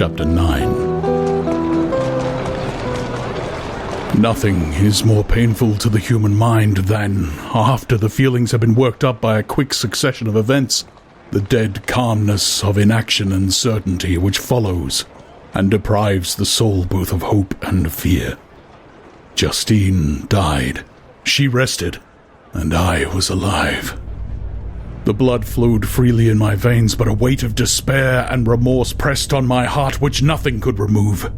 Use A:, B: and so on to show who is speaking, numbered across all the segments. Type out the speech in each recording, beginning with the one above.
A: Chapter 9. Nothing is more painful to the human mind than, after the feelings have been worked up by a quick succession of events, the dead calmness of inaction and certainty which follows and deprives the soul both of hope and fear. Justine died. She rested, and I was alive. The blood flowed freely in my veins, but a weight of despair and remorse pressed on my heart which nothing could remove.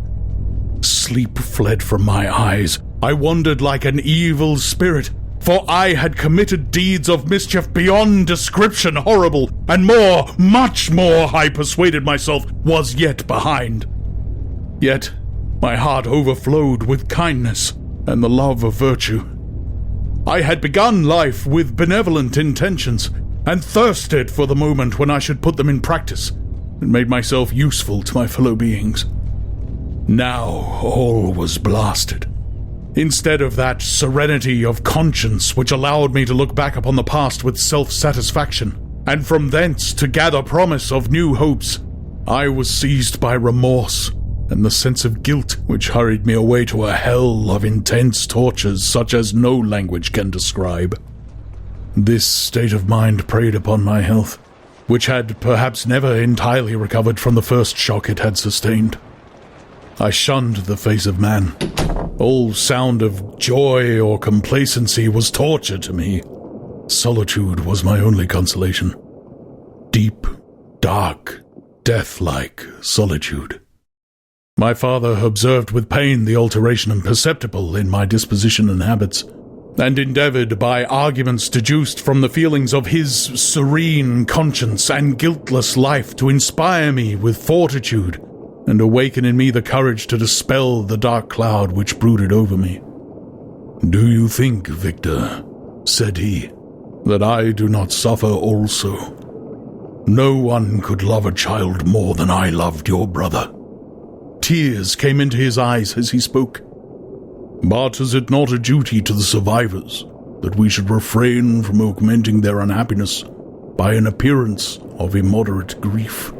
A: Sleep fled from my eyes. I wandered like an evil spirit, for I had committed deeds of mischief beyond description horrible, and more, much more, I persuaded myself, was yet behind. Yet my heart overflowed with kindness and the love of virtue. I had begun life with benevolent intentions, and thirsted for the moment when I should put them in practice, and made myself useful to my fellow beings. Now all was blasted. Instead of that serenity of conscience which allowed me to look back upon the past with self-satisfaction, and from thence to gather promise of new hopes, I was seized by remorse and the sense of guilt which hurried me away to a hell of intense tortures such as no language can describe. This state of mind preyed upon my health, which had perhaps never entirely recovered from the first shock it had sustained. I shunned the face of man. All sound of joy or complacency was torture to me. Solitude was my only consolation. Deep, dark, death-like solitude. My father observed with pain the alteration imperceptible in my disposition and habits, and endeavored by arguments deduced from the feelings of his serene conscience and guiltless life to inspire me with fortitude and awaken in me the courage to dispel the dark cloud which brooded over me. "Do you think, Victor," said he, "that I do not suffer also? No one could love a child more than I loved your brother." Tears came into his eyes as he spoke. "But is it not a duty to the survivors that we should refrain from augmenting their unhappiness by an appearance of immoderate grief?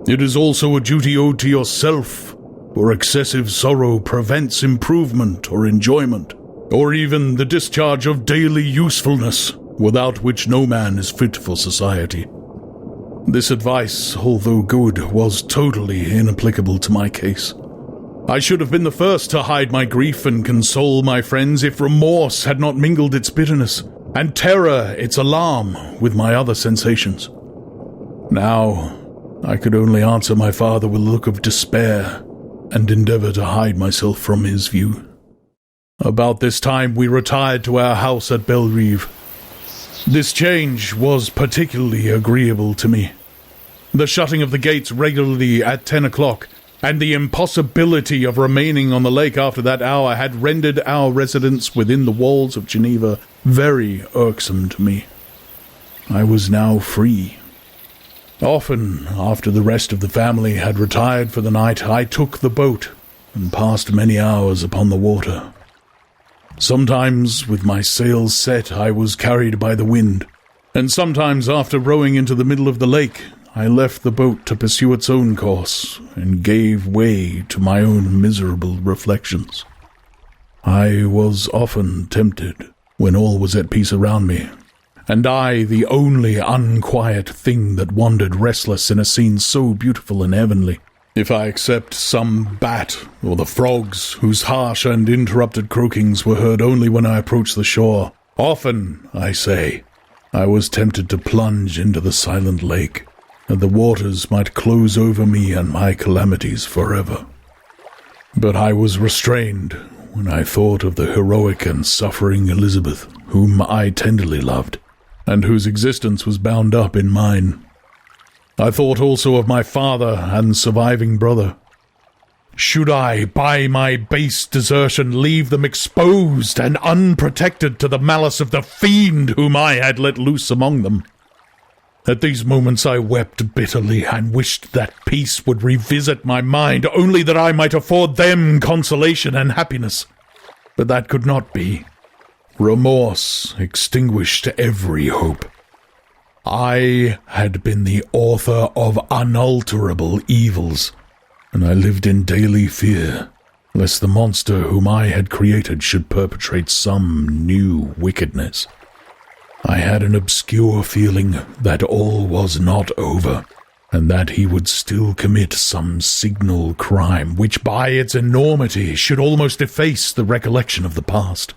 A: It is also a duty owed to yourself, for excessive sorrow prevents improvement or enjoyment, or even the discharge of daily usefulness, without which no man is fit for society." This advice, although good, was totally inapplicable to my case. I should have been the first to hide my grief and console my friends if remorse had not mingled its bitterness, and terror its alarm, with my other sensations. Now I could only answer my father with a look of despair, and endeavor to hide myself from his view. About this time we retired to our house at Bellerive. This change was particularly agreeable to me. The shutting of the gates regularly at 10 o'clock, and the impossibility of remaining on the lake after that hour had rendered our residence within the walls of Geneva very irksome to me. I was now free. Often, after the rest of the family had retired for the night, I took the boat and passed many hours upon the water. Sometimes, with my sails set, I was carried by the wind, and sometimes, after rowing into the middle of the lake, I left the boat to pursue its own course, and gave way to my own miserable reflections. I was often tempted, when all was at peace around me, and I the only unquiet thing that wandered restless in a scene so beautiful and heavenly, if I except some bat or the frogs whose harsh and interrupted croakings were heard only when I approached the shore. Often, I say, I was tempted to plunge into the silent lake, that the waters might close over me and my calamities forever. But I was restrained when I thought of the heroic and suffering Elizabeth, whom I tenderly loved, and whose existence was bound up in mine. I thought also of my father and surviving brother. Should I, by my base desertion, leave them exposed and unprotected to the malice of the fiend whom I had let loose among them? At these moments I wept bitterly and wished that peace would revisit my mind, only that I might afford them consolation and happiness. But that could not be. Remorse extinguished every hope. I had been the author of unalterable evils, and I lived in daily fear, lest the monster whom I had created should perpetrate some new wickedness. I had an obscure feeling that all was not over, and that he would still commit some signal crime which by its enormity should almost efface the recollection of the past.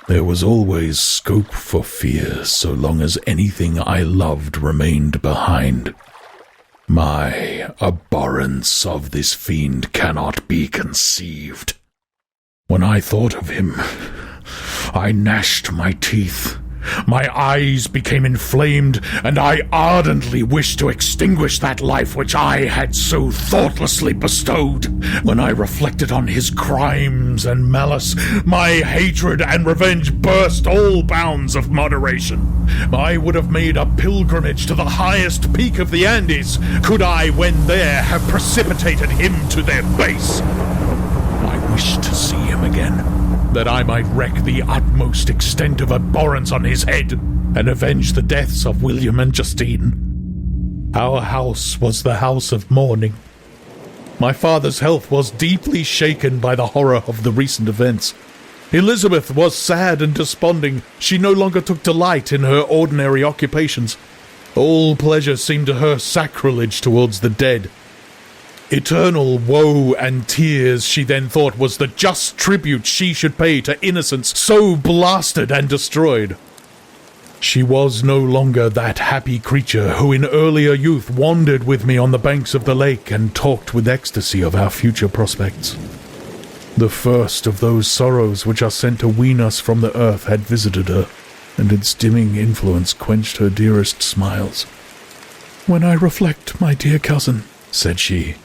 A: There was always scope for fear so long as anything I loved remained behind. My abhorrence of this fiend cannot be conceived. When I thought of him, I gnashed my teeth. My eyes became inflamed, and I ardently wished to extinguish that life which I had so thoughtlessly bestowed. When I reflected on his crimes and malice, my hatred and revenge burst all bounds of moderation. I would have made a pilgrimage to the highest peak of the Andes, could I, when there, have precipitated him to their base. I wished to see him again, that I might wreak the utmost extent of abhorrence on his head, and avenge the deaths of William and Justine. Our house was the house of mourning. My father's health was deeply shaken by the horror of the recent events. Elizabeth was sad and desponding. She no longer took delight in her ordinary occupations. All pleasure seemed to her sacrilege towards the dead. Eternal woe and tears, she then thought, was the just tribute she should pay to innocence so blasted and destroyed. She was no longer that happy creature who in earlier youth wandered with me on the banks of the lake and talked with ecstasy of our future prospects. The first of those sorrows which are sent to wean us from the earth had visited her, and its dimming influence quenched her dearest smiles. "When I reflect, my dear cousin," said she,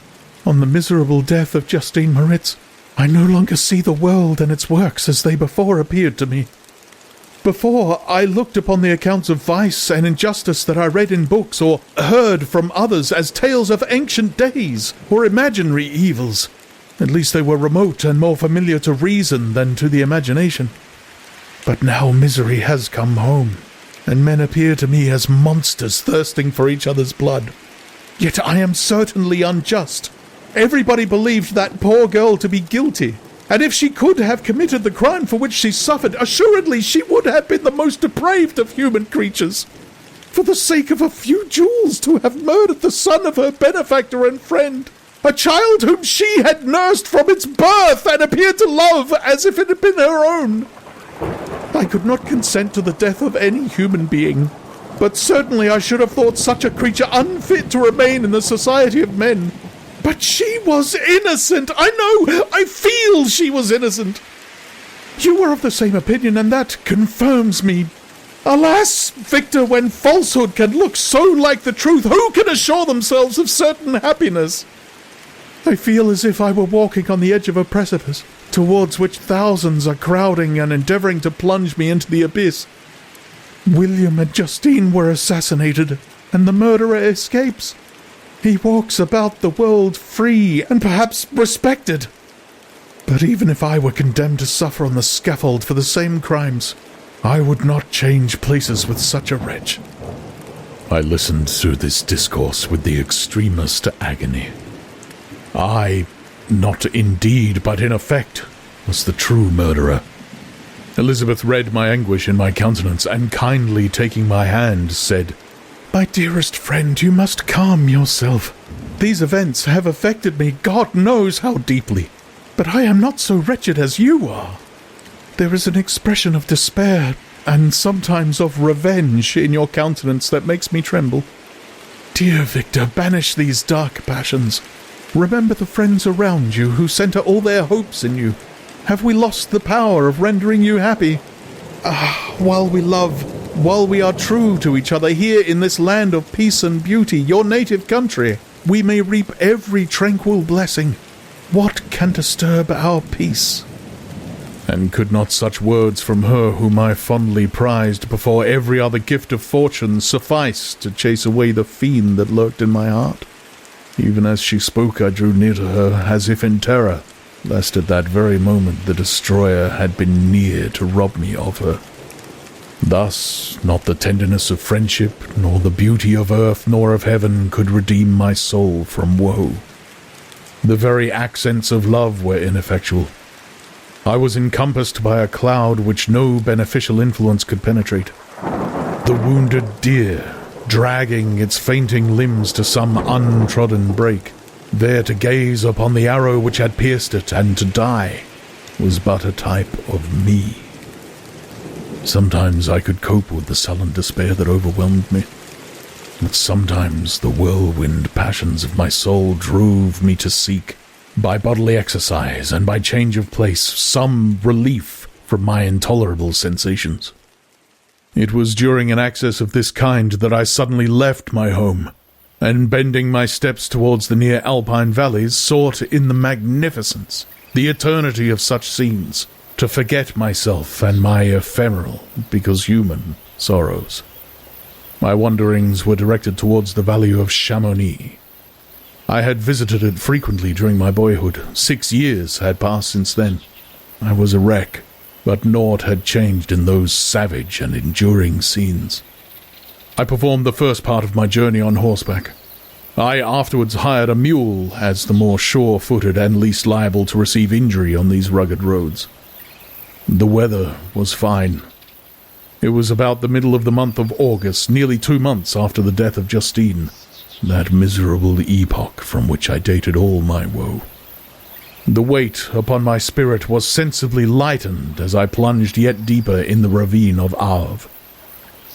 A: "on the miserable death of Justine Moritz, I no longer see the world and its works as they before appeared to me. Before, I looked upon the accounts of vice and injustice that I read in books or heard from others as tales of ancient days or imaginary evils. At least they were remote and more familiar to reason than to the imagination. But now misery has come home, and men appear to me as monsters thirsting for each other's blood. Yet I am certainly unjust. Everybody believed that poor girl to be guilty, and if she could have committed the crime for which she suffered, assuredly she would have been the most depraved of human creatures. For the sake of a few jewels to have murdered the son of her benefactor and friend, a child whom she had nursed from its birth and appeared to love as if it had been her own. I could not consent to the death of any human being, but certainly I should have thought such a creature unfit to remain in the society of men. But she was innocent! I know! I feel she was innocent! You were of the same opinion, and that confirms me. Alas, Victor, when falsehood can look so like the truth, who can assure themselves of certain happiness? I feel as if I were walking on the edge of a precipice, towards which thousands are crowding and endeavouring to plunge me into the abyss. William and Justine were assassinated, and the murderer escapes. He walks about the world free and perhaps respected. But even if I were condemned to suffer on the scaffold for the same crimes, I would not change places with such a wretch." I listened through this discourse with the extremest agony. I, not indeed, but in effect, was the true murderer. Elizabeth read my anguish in my countenance, and kindly taking my hand, said, "My dearest friend, you must calm yourself. These events have affected me, God knows how deeply, but I am not so wretched as you are. There is an expression of despair, and sometimes of revenge in your countenance that makes me tremble. Dear Victor, banish these dark passions. Remember the friends around you who centre all their hopes in you. Have we lost the power of rendering you happy? While we love, while we are true to each other here in this land of peace and beauty, your native country, we may reap every tranquil blessing. What can disturb our peace?" And could not such words from her whom I fondly prized before every other gift of fortune suffice to chase away the fiend that lurked in my heart? Even as she spoke, I drew near to her, as if in terror, lest at that very moment the destroyer had been near to rob me of her. Thus, not the tenderness of friendship, nor the beauty of earth nor of heaven could redeem my soul from woe. The very accents of love were ineffectual. I was encompassed by a cloud which no beneficial influence could penetrate. The wounded deer, dragging its fainting limbs to some untrodden brake, there to gaze upon the arrow which had pierced it and to die, was but a type of me. Sometimes I could cope with the sullen despair that overwhelmed me, but sometimes the whirlwind passions of my soul drove me to seek, by bodily exercise and by change of place, some relief from my intolerable sensations. It was during an access of this kind that I suddenly left my home, and bending my steps towards the near alpine valleys, sought in the magnificence, the eternity of such scenes, to forget myself and my ephemeral, because human, sorrows. My wanderings were directed towards the valley of Chamonix. I had visited it frequently during my boyhood. 6 years had passed since then. I was a wreck, but naught had changed in those savage and enduring scenes. I performed the first part of my journey on horseback. I afterwards hired a mule as the more sure-footed and least liable to receive injury on these rugged roads. The weather was fine. It was about the middle of the month of August, nearly 2 months after the death of Justine, that miserable epoch from which I dated all my woe. The weight upon my spirit was sensibly lightened as I plunged yet deeper in the ravine of Arve.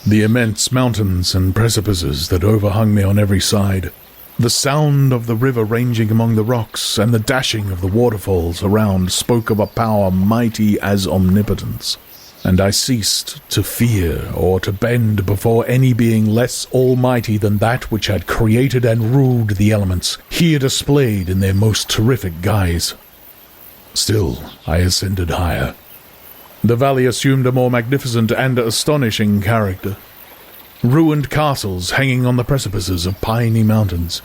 A: The immense mountains and precipices that overhung me on every side, the sound of the river ranging among the rocks, and the dashing of the waterfalls around spoke of a power mighty as omnipotence, and I ceased to fear or to bend before any being less almighty than that which had created and ruled the elements, here displayed in their most terrific guise. Still, I ascended higher. The valley assumed a more magnificent and astonishing character. Ruined castles hanging on the precipices of piney mountains,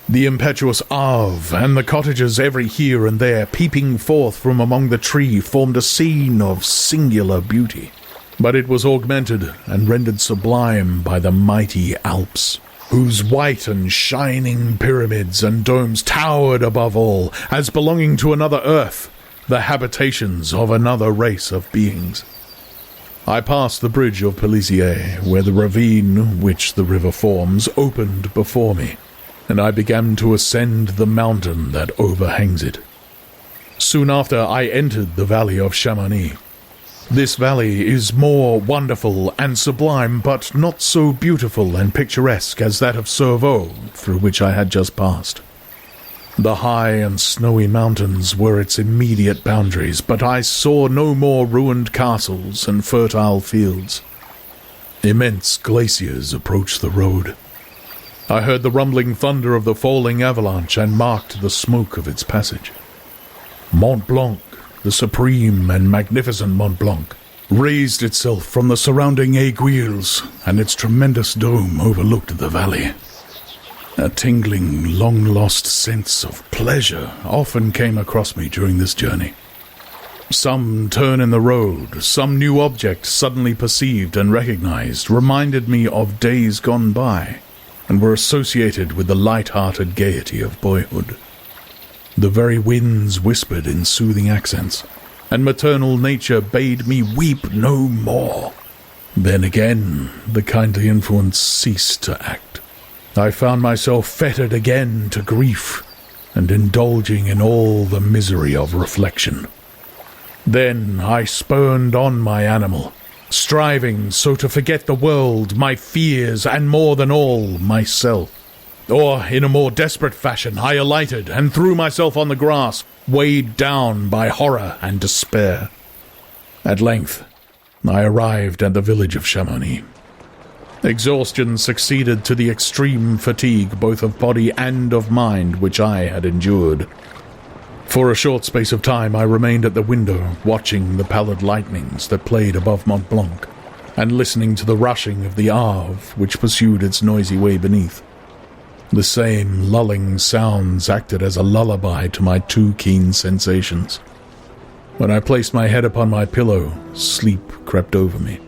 A: the impetuous Arve, and the cottages every here and there peeping forth from among the tree formed a scene of singular beauty, but it was augmented and rendered sublime by the mighty Alps, whose white and shining pyramids and domes towered above all, as belonging to another earth, the habitations of another race of beings. I passed the bridge of Pellissier, where the ravine which the river forms opened before me, and I began to ascend the mountain that overhangs it. Soon after I entered the valley of Chamonix. This valley is more wonderful and sublime, but not so beautiful and picturesque as that of Cerveau, through which I had just passed. The high and snowy mountains were its immediate boundaries, but I saw no more ruined castles and fertile fields. Immense glaciers approached the road. I heard the rumbling thunder of the falling avalanche and marked the smoke of its passage. Mont Blanc, the supreme and magnificent Mont Blanc, raised itself from the surrounding aiguilles, and its tremendous dome overlooked the valley. A tingling, long-lost sense of pleasure often came across me during this journey. Some turn in the road, some new object suddenly perceived and recognized reminded me of days gone by, and were associated with the light-hearted gaiety of boyhood. The very winds whispered in soothing accents, and maternal nature bade me weep no more. Then again the kindly influence ceased to act. I found myself fettered again to grief, and indulging in all the misery of reflection. Then I spurned on my animal, striving so to forget the world, my fears, and more than all, myself. Or, in a more desperate fashion, I alighted and threw myself on the grass, weighed down by horror and despair. At length, I arrived at the village of Chamonix. Exhaustion succeeded to the extreme fatigue both of body and of mind which I had endured. For a short space of time I remained at the window, watching the pallid lightnings that played above Mont Blanc, and listening to the rushing of the Arve which pursued its noisy way beneath. The same lulling sounds acted as a lullaby to my too keen sensations. When I placed my head upon my pillow, sleep crept over me.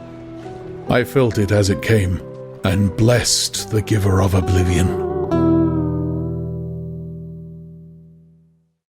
A: I felt it as it came, and blessed the giver of oblivion.